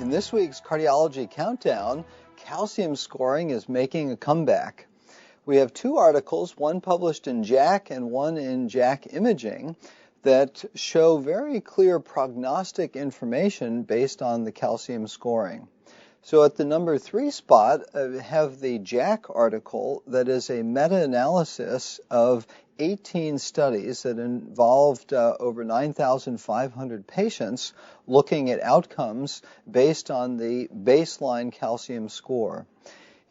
In this week's Cardiology Countdown, calcium scoring is making a comeback. We have two articles, one published in JACC and one in JACC Imaging, that show very clear prognostic information based on the calcium scoring. So at the number 3 spot, I have the JACC article that is a meta-analysis of 18 studies that involved over 9,500 patients looking at outcomes based on the baseline calcium score.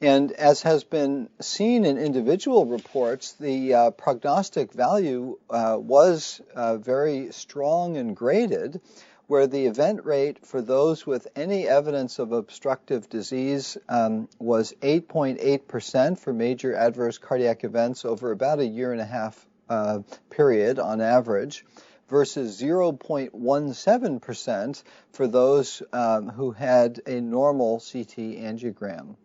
And as has been seen in individual reports, the prognostic value was very strong and graded, where the event rate for those with any evidence of obstructive disease was 8.8% for major adverse cardiac events over about a year and a half period on average, versus 0.17% for those who had a normal CT angiogram.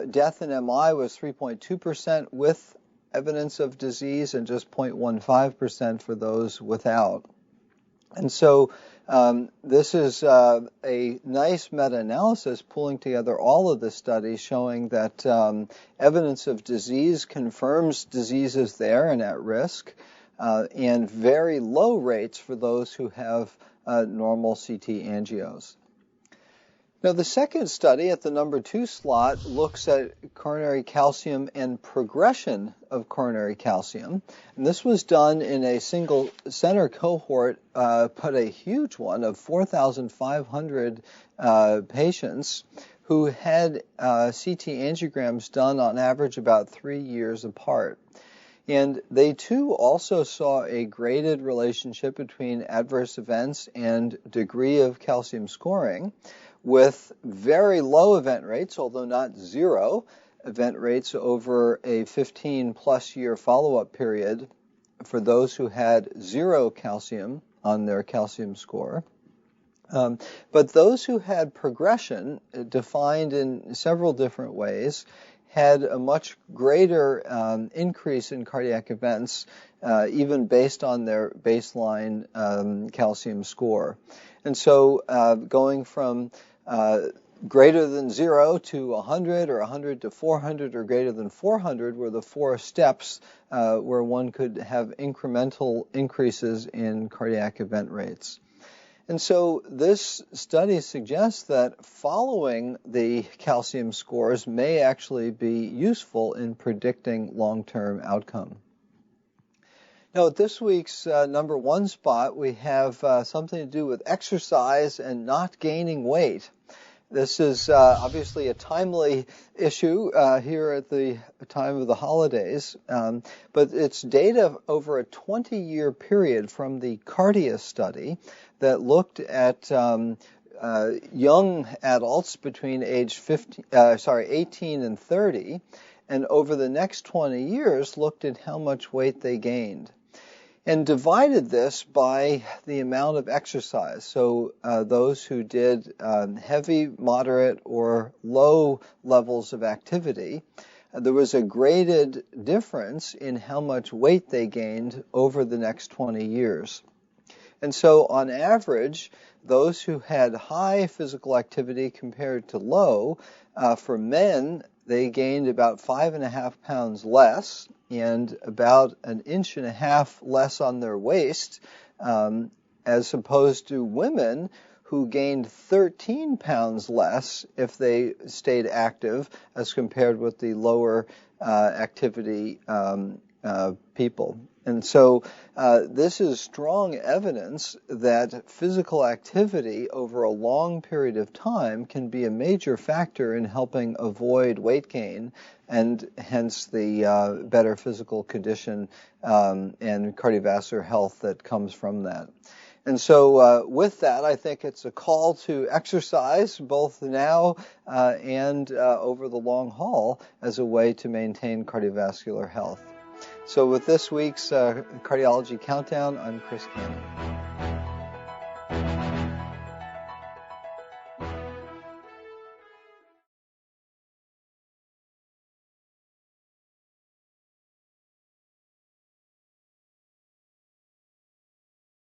Death in MI was 3.2% with evidence of disease and just 0.15% for those without. And so this is a nice meta-analysis pulling together all of the studies showing that evidence of disease confirms disease is there and at risk, and very low rates for those who have normal CT angios. Now, the second study at the number 2 slot looks at coronary calcium and progression of coronary calcium. And this was done in a single center cohort, but a huge one of 4,500 patients who had CT angiograms done on average about 3 years apart. And they too also saw a graded relationship between adverse events and degree of calcium scoring, with very low event rates, although not zero event rates over a 15-plus year follow-up period for those who had zero calcium on their calcium score. But those who had progression, defined in several different ways, had a much greater increase in cardiac events, even based on their baseline calcium score. And so going from greater than 0 to 100 or 100 to 400 or greater than 400 were the 4 steps where one could have incremental increases in cardiac event rates. And so this study suggests that following the calcium scores may actually be useful in predicting long-term outcome. Now, at this week's number 1 spot, we have something to do with exercise and not gaining weight. This is obviously a timely issue here at the time of the holidays, but it's data over a 20-year period from the Cardiology study that looked at young adults between age 18 and 30, and over the next 20 years looked at how much weight they gained, and divided this by the amount of exercise. So those who did heavy, moderate, or low levels of activity, there was a graded difference in how much weight they gained over the next 20 years. And so on average, those who had high physical activity compared to low, for men, they gained about 5.5 pounds less and about 1.5 inches less on their waist, as opposed to women who gained 13 pounds less if they stayed active as compared with the lower activity people. And so this is strong evidence that physical activity over a long period of time can be a major factor in helping avoid weight gain and hence the better physical condition and cardiovascular health that comes from that. And so with that, I think it's a call to exercise both now and over the long haul as a way to maintain cardiovascular health. So with this week's Cardiology Countdown, I'm Chris Cannon.